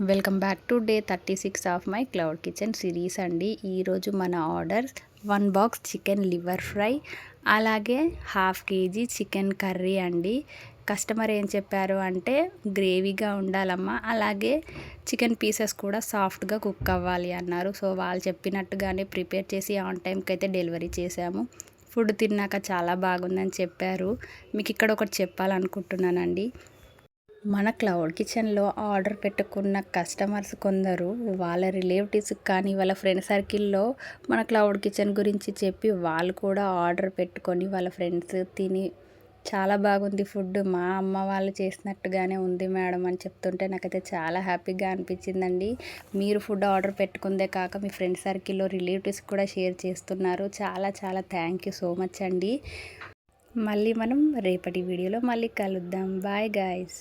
Welcome back to day 36 of my cloud kitchen series అండి. ఈరోజు మన order 1 box chicken liver fry, అలాగే half KG chicken curry అండి. Customer ఏం చెప్పారు అంటే గ్రేవీగా ఉండాలమ్మా, అలాగే చికెన్ పీసెస్ కూడా సాఫ్ట్గా కుక్ అవ్వాలి అన్నారు. సో వాళ్ళు చెప్పినట్టుగానే ప్రిపేర్ చేసి ఆన్ టైంకి అయితే డెలివరీ చేశాము. ఫుడ్ తిన్నాక చాలా బాగుందని చెప్పారు. మీకు ఇక్కడ ఒకటి చెప్పాలనుకుంటున్నానండి. మన క్లౌడ్ కిచెన్లో ఆర్డర్ పెట్టుకున్న కస్టమర్స్ కొందరు వాళ్ళ రిలేటివ్స్ కానీ వాళ్ళ ఫ్రెండ్ సర్కిల్లో మన క్లౌడ్ కిచెన్ గురించి చెప్పి వాళ్ళు కూడా ఆర్డర్ పెట్టుకొని వాళ్ళ ఫ్రెండ్స్ తిని చాలా బాగుంది ఫుడ్, మా అమ్మ వాళ్ళు చేసినట్టుగానే ఉంది మేడం అని చెప్తుంటే నాకైతే చాలా హ్యాపీగా అనిపించిందండి. మీరు ఫుడ్ ఆర్డర్ పెట్టుకుందే కాక మీ ఫ్రెండ్ సర్కిల్లో రిలేటివ్స్ కూడా షేర్ చేస్తున్నారు. చాలా చాలా థ్యాంక్ యూ సో మచ్ అండి. మళ్ళీ మనం రేపటి వీడియోలో మళ్ళీ కలుద్దాం. Bye guys.